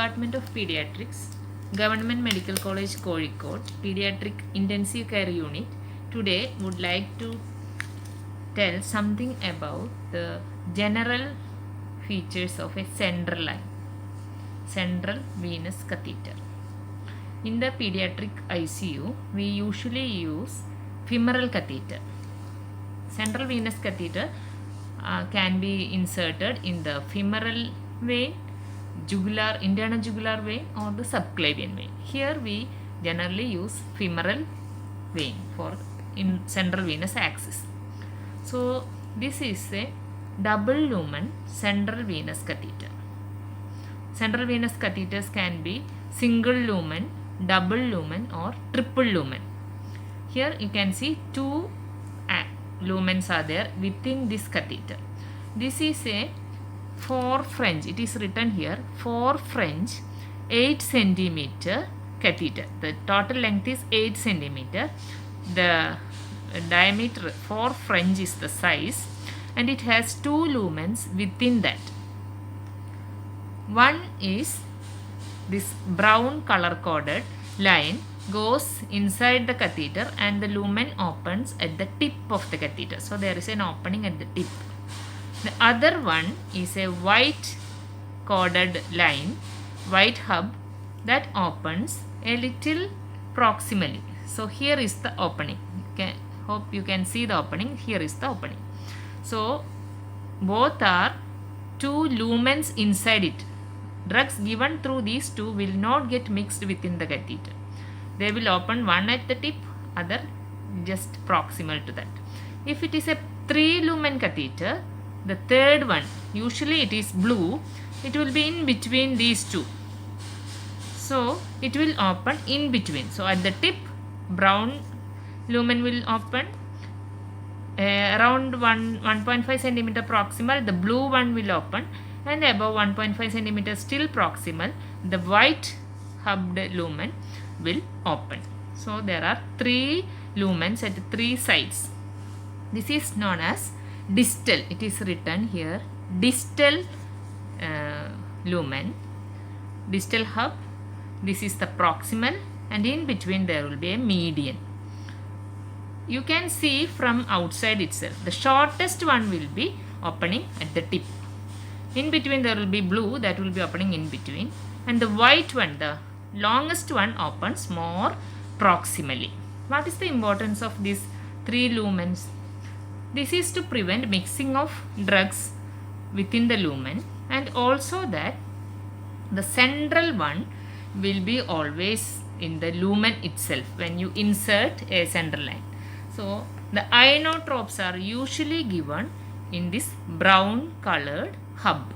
Department of Pediatrics, Government Medical College Kozhikode, Pediatric Intensive Care Unit. Today would like to tell something about the general features of a central line, central venous catheter. In the pediatric ICU, we usually use femoral catheter. Central venous catheter can be inserted in the femoral vein, jugular, internal jugular vein, or the subclavian vein. Here we generally use femoral vein for in central venous axis. So this is a double lumen central venous catheter. Central venous catheters can be single lumen, double lumen, or triple lumen. Here you can see two lumens are there within this catheter. This is a 4 French, it is written here 4 French 8 centimeter catheter. The total length is 8 centimeter. The diameter 4 French is the size, and it has 2 lumens within that. One is this brown color coded line goes inside the catheter and the lumen opens at the tip of the catheter. So there is an opening at the tip. The other one is a white coded line, white hub, that opens a little proximally. So here is the opening. Hope you can see the opening. Here is the opening. So both are 2 lumens inside it. Drugs given through these two will not get mixed within the catheter. They will open one at the tip, other just proximal to that. If it is a 3 lumen catheter, the third one, usually it is blue, it will be in between these two. So it will open in between. So at the tip, brown lumen will open around 1.5 centimeter proximal, the blue one will open, and above 1.5 centimeter still proximal, the white hubbed lumen will open. So there are 3 lumens at 3 sides. This is known as distal. It is written here distal lumen, distal hub. This is the proximal, and in between there will be a median. You can see from outside itself, the shortest one will be opening at the tip. In between there will be blue, that will be opening in between, and the white one, the longest one, opens more proximally. What is the importance of these 3 lumens? This is to prevent mixing of drugs within the lumen, and also that the central one will be always in the lumen itself when you insert a central line. So the inotropes are usually given in this brown colored hub.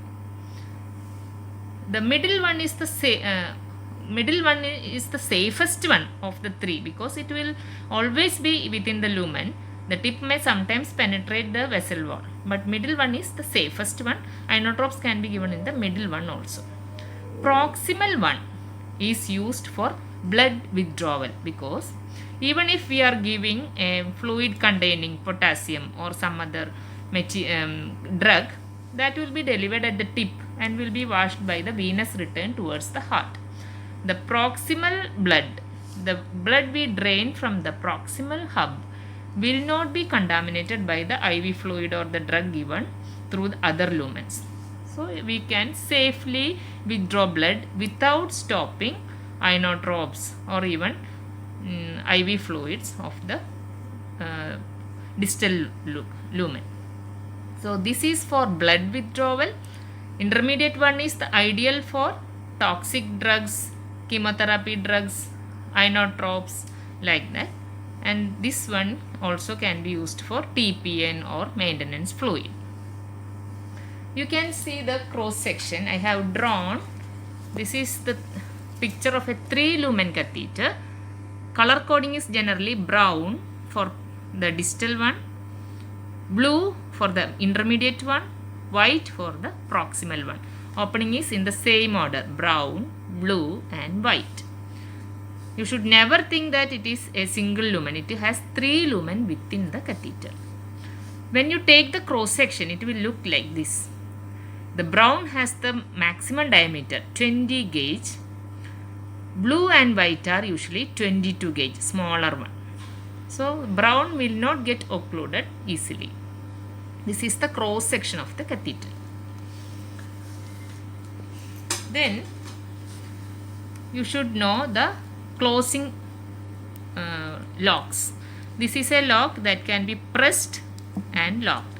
The middle one is the safest one of the 3 because it will always be within the lumen. The tip may sometimes penetrate the vessel wall, but middle one is the safest one. Inotropes can be given in the middle one also. Proximal one is used for blood withdrawal because even if we are giving a fluid containing potassium or some other drug, that will be delivered at the tip and will be washed by the venous return towards the heart. The proximal blood, the blood we drain from the proximal hub, will not be contaminated by the IV fluid or the drug given through the other lumens. So we can safely withdraw blood without stopping inotropes or even IV fluids of the distal lumen. So this is for blood withdrawal. Intermediate one is the ideal for toxic drugs, chemotherapy drugs, inotropes, like that. And this one also can be used for TPN or maintenance fluid. You can see the cross section I have drawn. This is the picture of a 3 lumen catheter. Color coding is generally brown for the distal one, blue for the intermediate one, white for the proximal one. Opening is in the same order: brown, blue, and white. You should never think that it is a single lumen. It has 3 lumen within the catheter. When you take the cross section, it will look like this. The brown has the maximum diameter 20 gauge. Blue and white are usually 22 gauge, smaller one. So brown will not get occluded easily. This is the cross section of the catheter. Then you should know the closing locks. This is a lock that can be pressed and locked.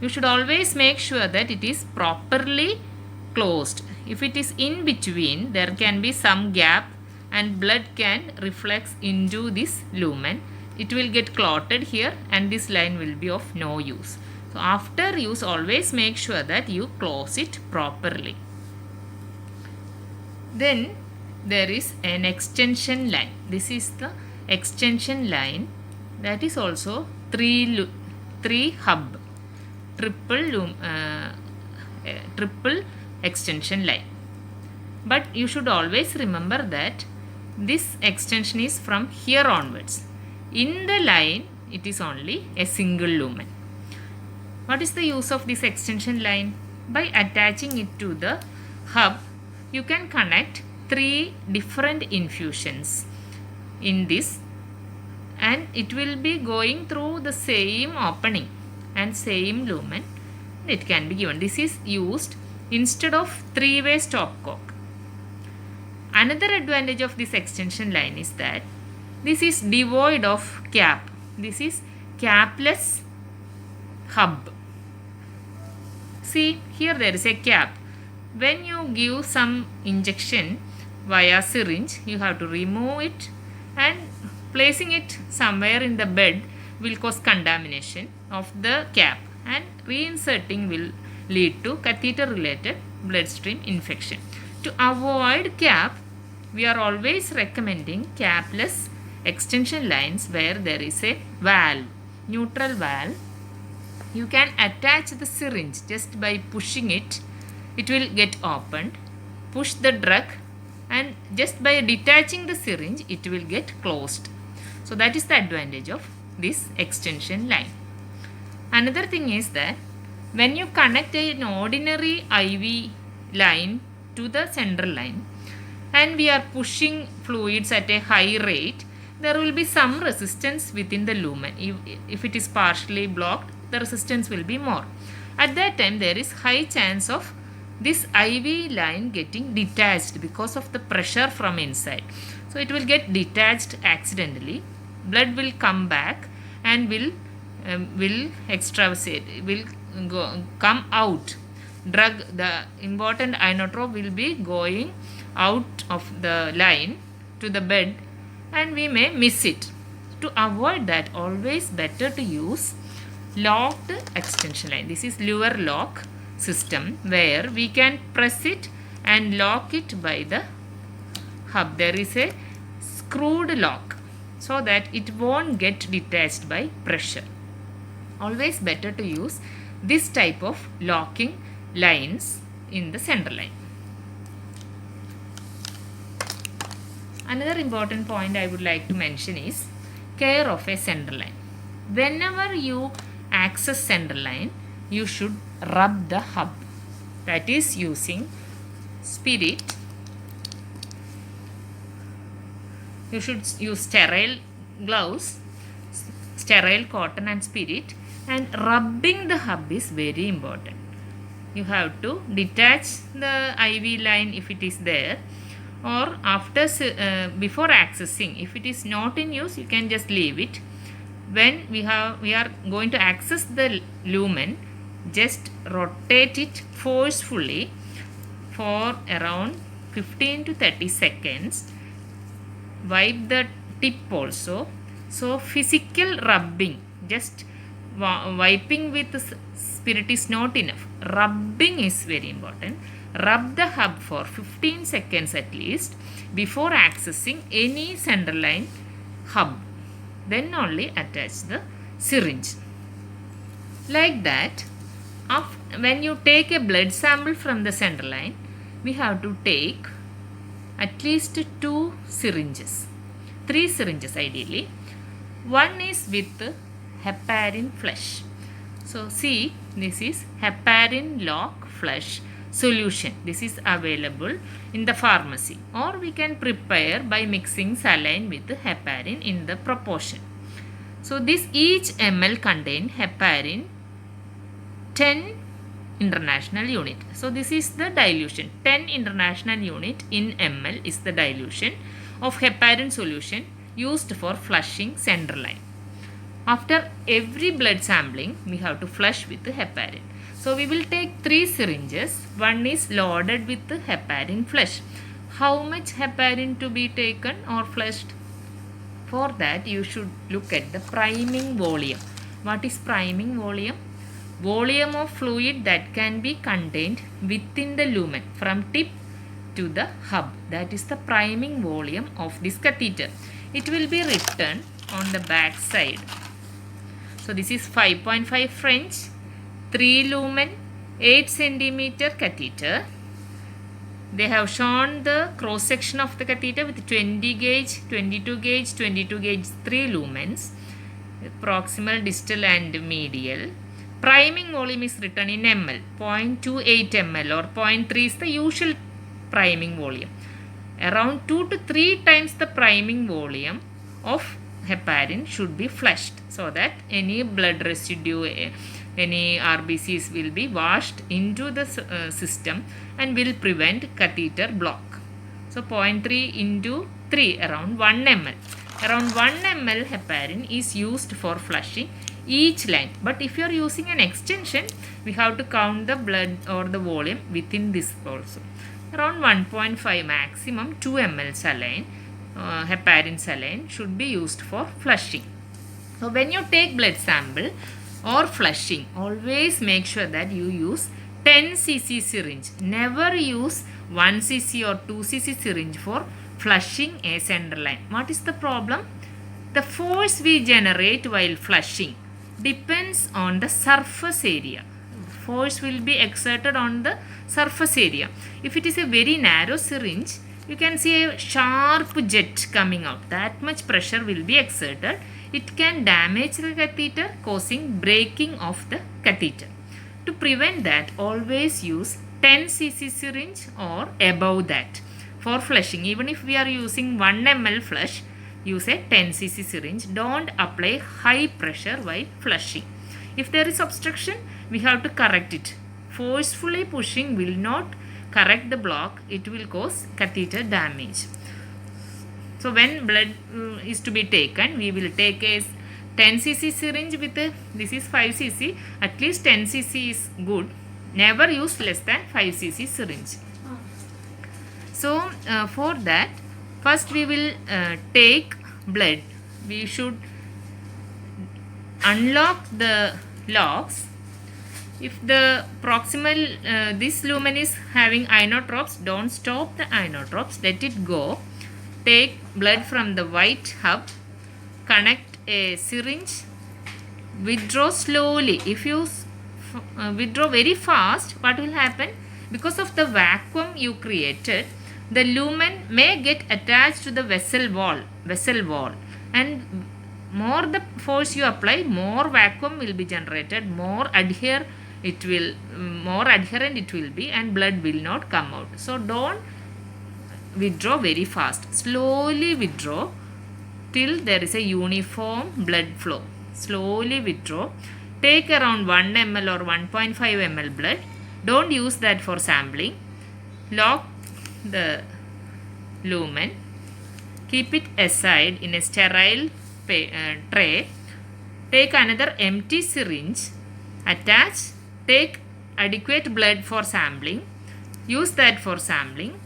You should always make sure that it is properly closed. If it is in between, there can be some gap and blood can reflect into this lumen. It will get clotted here and this line will be of no use. So after use, always make sure that you close it properly. Then there is an extension line. This is the extension line, that is also three hub, triple extension line. But you should always remember that this extension is from here onwards. In the line, it is only a single lumen. What is the use of this extension line? By attaching it to the hub, you can connect 3 different infusions in this, and it will be going through the same opening and same lumen. It can be given. This is used instead of 3-way stopcock. Another advantage of this extension line is that this is devoid of cap. This is capless hub. See, here there is a cap. When you give some injection via syringe, you have to remove it, and placing it somewhere in the bed will cause contamination of the cap, and reinserting will lead to catheter related bloodstream infection. To avoid cap, we are always recommending capless extension lines where there is a valve, neutral valve. You can attach the syringe just by pushing it. It will get opened. Push the drug, and just by detaching the syringe, it will get closed. So that is the advantage of this extension line. Another thing is that when you connect an ordinary IV line to the central line and we are pushing fluids at a high rate, there will be some resistance within the lumen. If it is partially blocked, the resistance will be more. At that time, there is high chance of this IV line getting detached because of the pressure from inside. So it will get detached accidentally. Blood will come back and will extravasate, will come out. The important inotrope will be going out of the line to the bed, and we may miss it. To avoid that, always better to use locked extension line. This is lever lock system where we can press it and lock it by the hub. There is a screwed lock so that it won't get detached by pressure. Always better to use this type of locking lines in the center line. Another important point I would like to mention is care of a center line. Whenever you access center line, you should rub the hub. That is using spirit. You should use sterile gloves, sterile cotton and spirit, and rubbing the hub is very important. You have to detach the IV line if it is there, or after before accessing. If it is not in use, you can just leave it. When we are going to access the lumen, just rotate it forcefully for around 15 to 30 seconds. Wipe the tip also. So physical rubbing, just wiping with spirit is not enough. Rubbing is very important. Rub the hub for 15 seconds at least before accessing any center line hub. Then only attach the syringe. Like that, when you take a blood sample from the center line, we have to take at least 2 syringes, 3 syringes ideally. One is with heparin flush. So see, this is heparin lock flush solution. This is available in the pharmacy, or we can prepare by mixing saline with heparin in the proportion. So this each ml contain heparin 10 international unit. So this is the dilution. 10 international unit in ml is the dilution of heparin solution used for flushing central line. After every blood sampling, we have to flush with heparin. So we will take 3 syringes. One is loaded with heparin flush. How much heparin to be taken or flushed? For that, you should look at the priming volume. What is priming volume? Volume of fluid that can be contained within the lumen from tip to the hub. That is the priming volume of this catheter. It will be written on the back side. So this is 5.5 French, 3 lumen, 8 centimeter catheter. They have shown the cross section of the catheter with 20 gauge, 22 gauge, 22 gauge, 3 lumens, proximal, distal and medial. Priming volume is written in ml, 0.28 ml or 0.3 is the usual priming volume. Around 2 to 3 times the priming volume of heparin should be flushed so that any blood residue, any RBCs will be washed into the system and will prevent catheter block. So 0.3 into 3, around 1 ml. Around 1 ml heparin is used for flushing each line. But if you are using an extension, we have to count the blood or the volume within this also. Around 1.5 maximum 2 ml saline, heparin saline should be used for flushing. So when you take blood sample or flushing, always make sure that you use 10 cc syringe. Never use 1 cc or 2 cc syringe for flushing a central line. What is the problem? The force we generate while flushing depends on the surface area. Force will be exerted on the surface area. If it is a very narrow syringe, you can see a sharp jet coming out. That much pressure will be exerted. It can damage the catheter, causing breaking of the catheter. To prevent that, always use 10 cc syringe or above that for flushing. Even if we are using 1 ml flush, use a 10 cc syringe. Don't apply high pressure while flushing. If there is obstruction, we have to correct it. Forcefully pushing will not correct the block. It will cause catheter damage. So when blood is to be taken, we will take a 10 cc syringe with this is 5 cc. At least 10 cc is good. Never use less than 5 cc syringe. So for that, first we will take blood. We should unlock the locks. If the proximal, this lumen is having inotropes, don't stop the inotropes. Let it go. Take blood from the white hub. Connect a syringe. Withdraw slowly. If you withdraw very fast, what will happen? Because of the vacuum you created, the lumen may get attached to the vessel wall, and more the force you apply, more vacuum will be generated, more adherent it will be, and blood will not come out. So don't withdraw very fast. Slowly withdraw till there is a uniform blood flow. Slowly withdraw. Take around 1 ml or 1.5 ml blood. Don't use that for sampling. Lock the lumen. Keep it aside in a sterile tray. Take another empty syringe. Attach. Take adequate blood for sampling. Use that for sampling.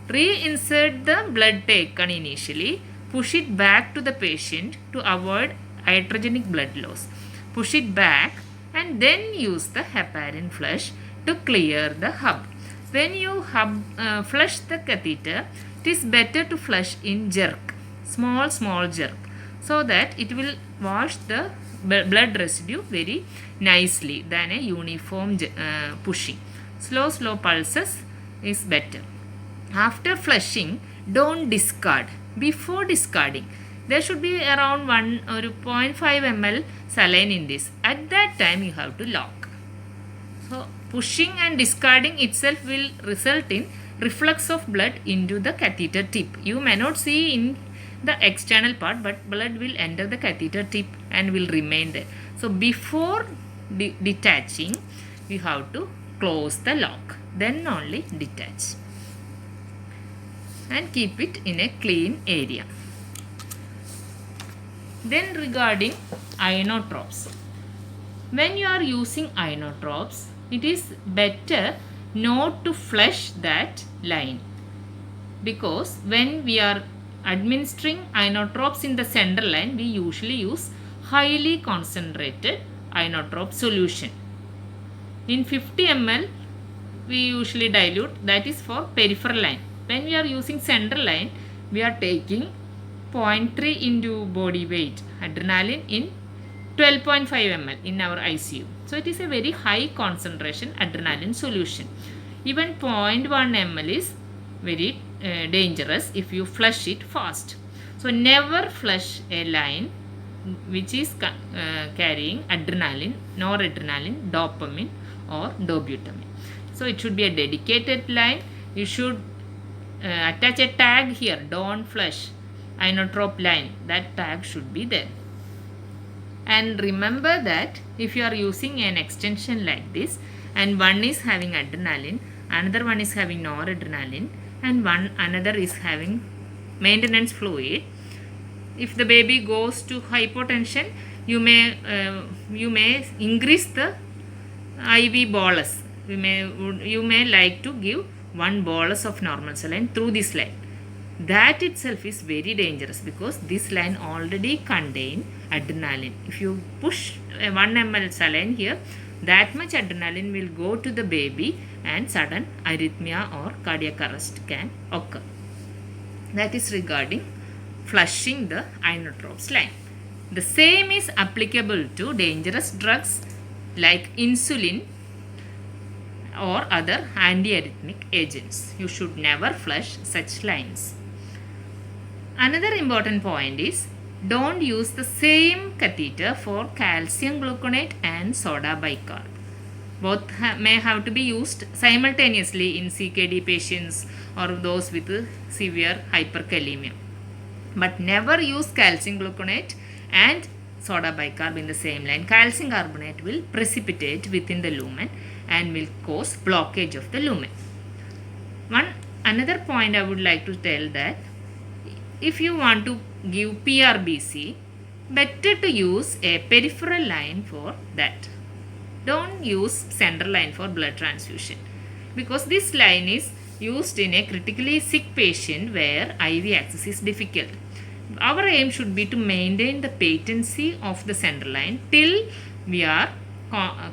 Reinsert the blood taken initially. Push it back to the patient to avoid iatrogenic blood loss. Push it back and then use the heparin flush to clear the hub. When you flush the catheter, it is better to flush in jerk, small jerk, so that it will wash the blood residue very nicely than a uniform pushing. Slow pulses is better. After flushing, don't discard. Before discarding, there should be around 1 or 0.5 ml saline in this. At that time you have to lock. So pushing and discarding itself will result in reflux of blood into the catheter tip. You may not see in the external part, but blood will enter the catheter tip and will remain there. So before detaching, you have to close the lock, then only detach and keep it in a clean area. Then regarding inotropes, when you are using inotropes, it is better not to flush that line, because when we are administering inotropes in the central line, we usually use highly concentrated inotrope solution. In 50 ml we usually dilute, that is for peripheral line. When we are using central line, we are taking 0.3 into body weight adrenaline in 12.5 ml in our ICU. So it is a very high concentration adrenaline solution. Even 0.1 ml is very dangerous if you flush it fast. So never flush a line which is carrying adrenaline, noradrenaline, dopamine or dobutamine. So it should be a dedicated line. You should attach a tag here, don't flush inotrope line. That tag should be there. And remember that if you are using an extension like this and one is having adrenaline, another one is having noradrenaline, and another is having maintenance fluid, if the baby goes to hypotension, you may increase the IV bolus. You may like to give one bolus of normal saline through this line. That itself is very dangerous, because this line already contains adrenaline. If you push 1 ml saline here, that much adrenaline will go to the baby and sudden arrhythmia or cardiac arrest can occur. That is regarding flushing the inotropes line. The same is applicable to dangerous drugs like insulin or other antiarrhythmic agents. You should never flush such lines. Another important point is, don't use the same catheter for calcium gluconate and soda bicarb. Both may have to be used simultaneously in CKD patients or those with severe hyperkalemia. But never use calcium gluconate and soda bicarb in the same line. Calcium carbonate will precipitate within the lumen and will cause blockage of the lumen. Another point I would like to tell that if you want to give PRBC, better to use a peripheral line for that. Don't use central line for blood transfusion, because this line is used in a critically sick patient where IV access is difficult. Our aim should be to maintain the patency of the central line till we are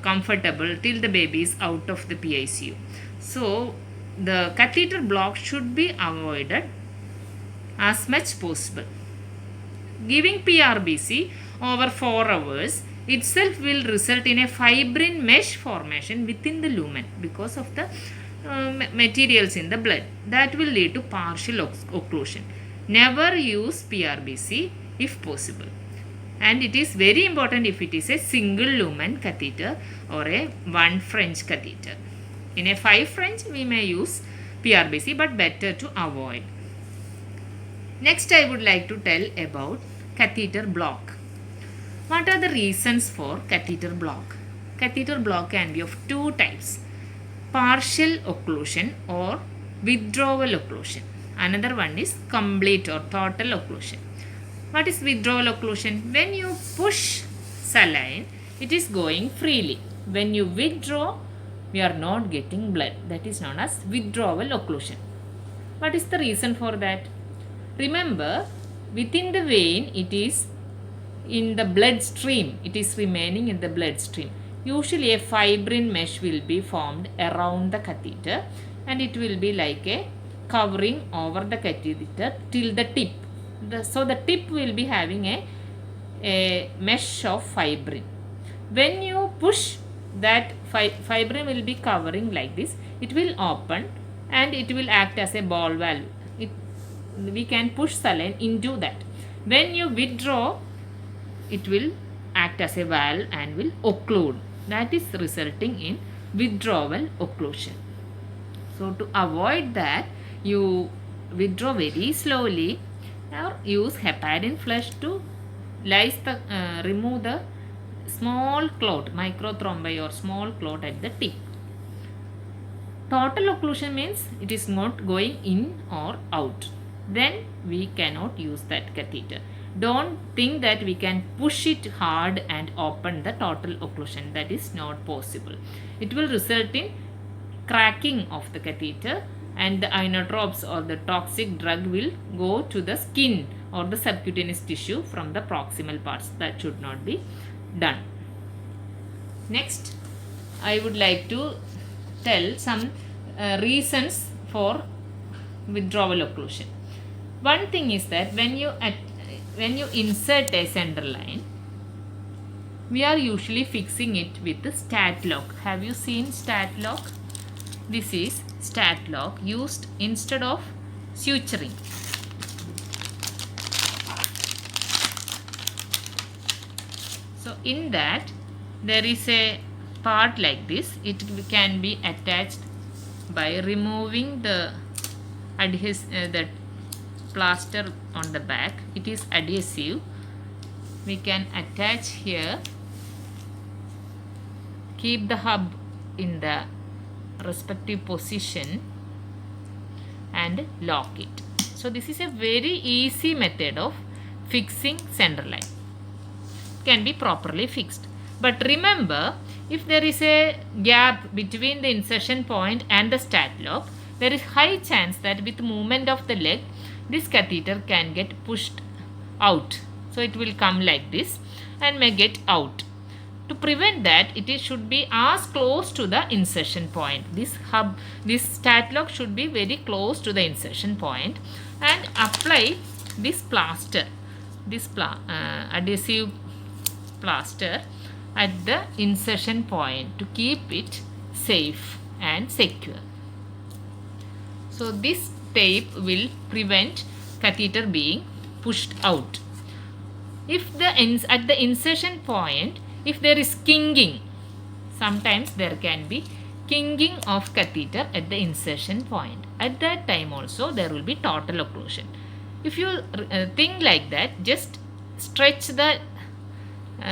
comfortable, till the baby is out of the PICU. So the catheter block should be avoided as much possible. Giving PRBC over 4 hours itself will result in a fibrin mesh formation within the lumen because of the materials in the blood. That will lead to partial occlusion. Never use PRBC if possible. And it is very important if it is a single lumen catheter or a 1 French catheter. In a 5 French we may use PRBC, but better to avoid. Next I would like to tell about catheter block. What are the reasons for catheter block? Catheter block can be of 2 types: partial occlusion or withdrawal occlusion. Another one is complete or total occlusion. What is withdrawal occlusion? When you push saline, it is going freely. When you withdraw, we are not getting blood. That is known as withdrawal occlusion. What is the reason for that? Remember, within the vein, it is in the blood stream. It is remaining in the blood stream. Usually a fibrin mesh will be formed around the catheter, and it will be like a covering over the catheter till the tip. So the tip will be having a mesh of fibrin. When you push, that fibrin will be covering like this. It will open and it will act as a ball valve. We can push saline into that. When you withdraw, it will act as a valve and will occlude. That is resulting in withdrawal occlusion. So to avoid that, you withdraw very slowly or use heparin flush to remove the small clot, microthrombi or small clot at the tip. Total occlusion means it is not going in or out. Then we cannot use that catheter. Don't think that we can push it hard and open the total occlusion. That is not possible. It will result in cracking of the catheter, and the inotropes or the toxic drug will go to the skin or the subcutaneous tissue from the proximal parts. That should not be done. Next, I would like to tell some reasons for withdrawal occlusion. One thing is that when you insert a center line, we are usually fixing it with the stat lock. Have you seen stat lock? This is stat lock used instead of suturing. So in that there is a part like this. It can be attached by removing the the plaster on the back. It is adhesive. We can attach here, keep the hub in the respective position and lock it. So this is a very easy method of fixing center line. Can be properly fixed. But remember, if there is a gap between the insertion point and the stat lock, there is high chance that with movement of the leg, this catheter can get pushed out. So it will come like this and may get out. To prevent that, it should be as close to the insertion point. This stat lock should be very close to the insertion point, and apply this plaster, adhesive plaster at the insertion point to keep it safe and secure. So this tape will prevent catheter being pushed out. If at the insertion point, if there is kinging, sometimes there can be kinging of catheter at the insertion point. At that time also there will be total occlusion. If you think like that, just stretch the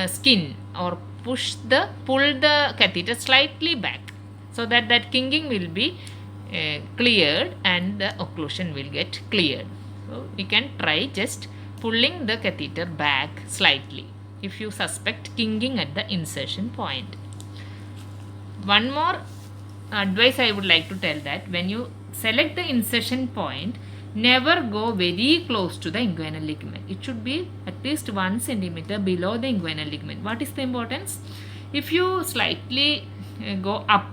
skin or pull the catheter slightly back, so that kinging will be cleared and the occlusion will get cleared. So we can try just pulling the catheter back slightly if you suspect kinging at the insertion point. One more advice I would like to tell, that when you select the insertion point, never go very close to the inguinal ligament. It should be at least 1 centimeter below the inguinal ligament. What is the importance? If you slightly go up,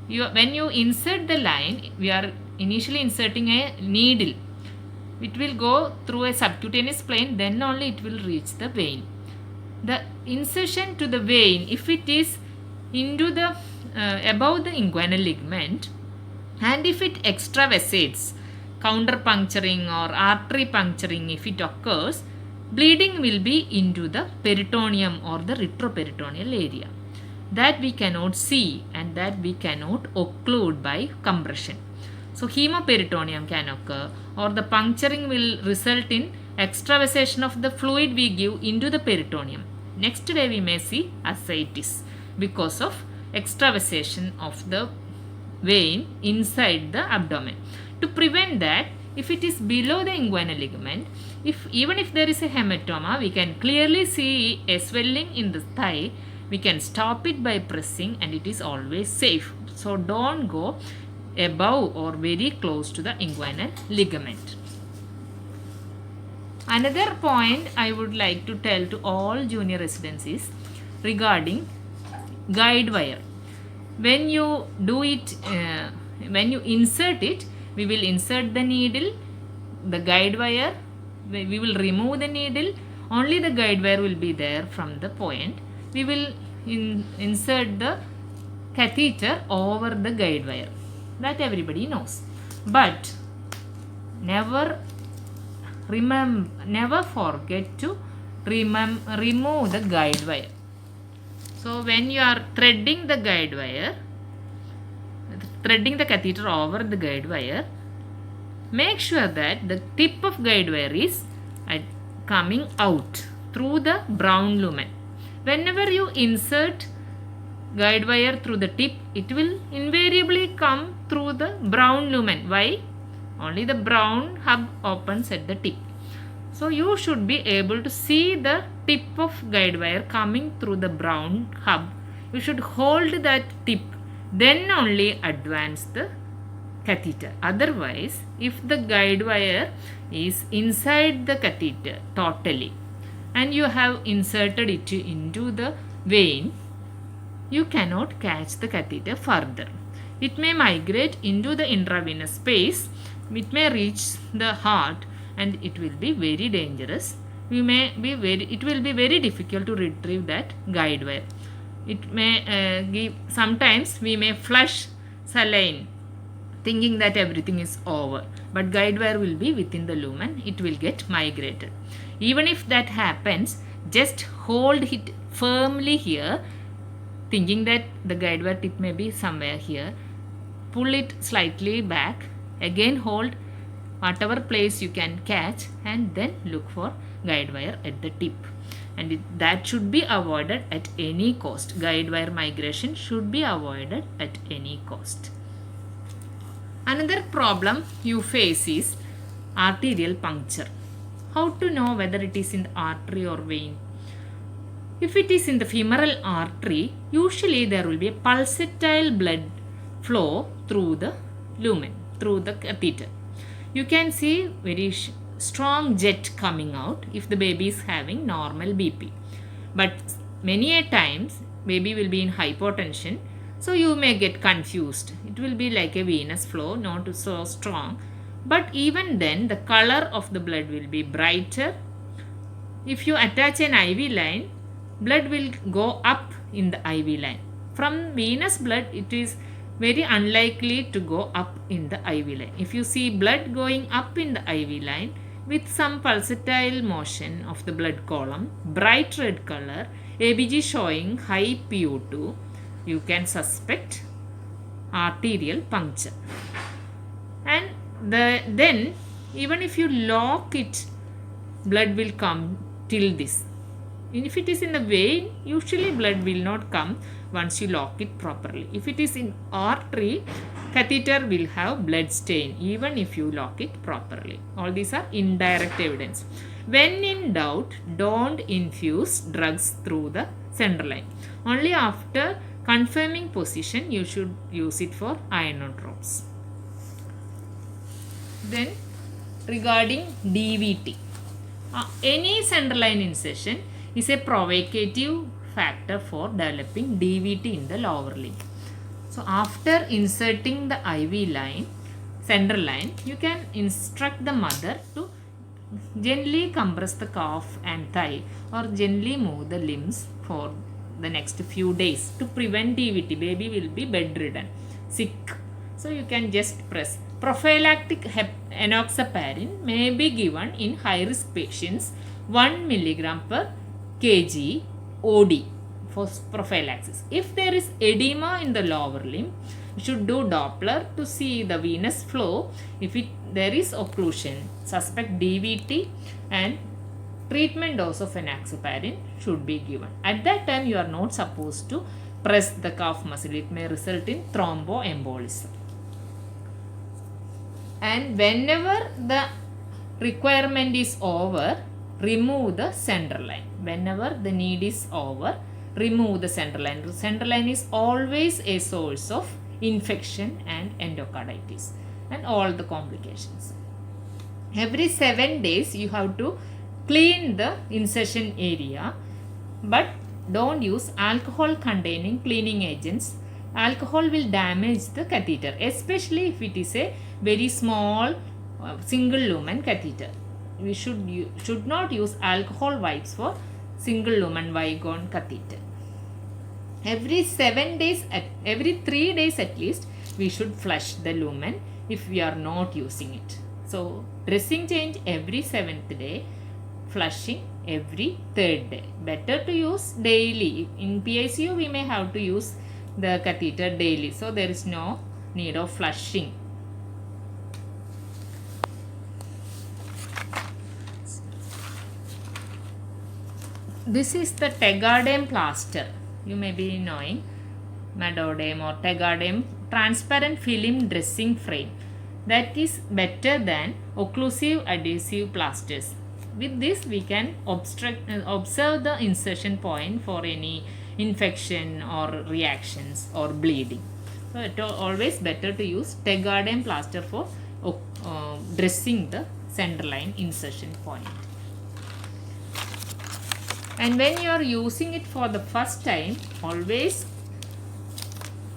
when you insert the line, we are initially inserting a needle. It will go through a subcutaneous plane, then only it will reach the vein. The insertion to the vein, if it is into the above the inguinal ligament, and if it extravasates, counterpuncturing or artery puncturing, if it occurs, bleeding will be into the peritoneum or the retroperitoneal area. That we cannot see and that we cannot occlude by compression. So hemoperitoneum can occur, or the puncturing will result in extravasation of the fluid we give into the peritoneum. Next day we may see ascites because of extravasation of the vein inside the abdomen. To prevent that, if it is below the inguinal ligament, even if there is a hematoma, we can clearly see a swelling in the thigh, we can stop it by pressing and it is always safe. So don't go above or very close to the inguinal ligament. Another point I would like to tell to all junior residents is regarding guide wire. When you do it, when you insert it, we will insert the needle, the guide wire, we will remove the needle, only the guide wire will be there from the point. We will insert the catheter over the guide wire. That everybody knows. But never never forget to remove the guide wire. So when you are threading the catheter over the guide wire, make sure that the tip of guide wire is coming out through the brown lumen. Whenever you insert guide wire through the tip, it will invariably come through the brown lumen. Why? Only the brown hub opens at the tip. So you should be able to see the tip of guide wire coming through the brown hub. You should hold that tip, then only advance the catheter. Otherwise, if the guide wire is inside the catheter totally and you have inserted it into the vein, you cannot catch the catheter further. It may migrate into the intravenous space, it may reach the heart, and it will be very dangerous. It will be very difficult to retrieve that guide wire. It may sometimes we may flush saline thinking that everything is over, but guide wire will be within the lumen, it will get migrated. Even if that happens, just hold it firmly here, thinking that the guide wire tip may be somewhere here. Pull it slightly back, again hold whatever place you can catch, and then look for guide wire at the tip. And that should be avoided at any cost. Guide wire migration should be avoided at any cost. Another problem you face is arterial puncture. How to know whether it is in the artery or vein? If it is in the femoral artery, usually there will be a pulsatile blood flow through the lumen, through the catheter. You can see very strong jet coming out if the baby is having normal BP. But many a times baby will be in hypotension, so you may get confused. It will be like a venous flow, not so strong. But even then, the color of the blood will be brighter. If you attach an IV line, blood will go up in the IV line. From venous blood, it is very unlikely to go up in the IV line. If you see blood going up in the IV line with some pulsatile motion of the blood column, bright red color, ABG showing high PO2, you can suspect arterial puncture. And then even if you lock it, blood will come till this. If it is in the vein, usually blood will not come once you lock it properly. If it is in artery, catheter will have blood stain even if you lock it properly. All these are indirect evidence. When in doubt, don't infuse drugs through the central line. Only after confirming position you should use it for ionodrops. Then regarding DVT, any central line incision is a provocative factor for developing DVT in the lower limb. So after inserting the IV line, central line, you can instruct the mother to gently compress the calf and thigh or gently move the limbs for the next few days to prevent DVT. Baby will be bedridden, sick. So you can just press. Prophylactic enoxaparin may be given in high-risk patients 1 milligram per kg OD for prophylaxis. If there is edema in the lower limb, you should do Doppler to see the venous flow. If there is occlusion, suspect DVT, and treatment dose of enoxaparin should be given. At that time, you are not supposed to press the calf muscle. It may result in thromboembolism. And whenever the requirement is over, remove the central line. Whenever the need is over, remove the central line. The central line is always a source of infection and endocarditis and all the complications. Every 7 days you have to clean the incision area, but don't use alcohol containing cleaning agents. Alcohol will damage the catheter, especially if it is a very small single lumen catheter. We should not use alcohol wipes for single lumen Vigon catheter. Every 3 days at least, we should flush the lumen if we are not using it. So dressing change every 7th day, flushing every 3rd day. Better to use daily. In PICU we may have to use the catheter daily, so there is no need of flushing. This is the Tegaderm plaster. You may be knowing Madoderm or Tegaderm transparent film dressing frame that is better than occlusive adhesive plasters. With this we can observe the insertion point for any infection or reactions or bleeding. So it is always better to use Tegaderm plaster for dressing the centerline insertion point. And when you are using it for the first time, always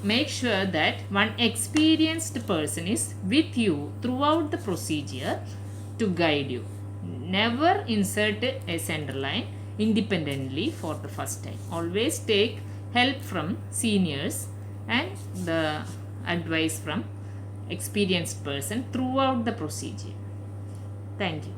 make sure that one experienced person is with you throughout the procedure to guide you. Never insert a centerline independently for the first time. Always take help from seniors and the advice from experienced person throughout the procedure. Thank you.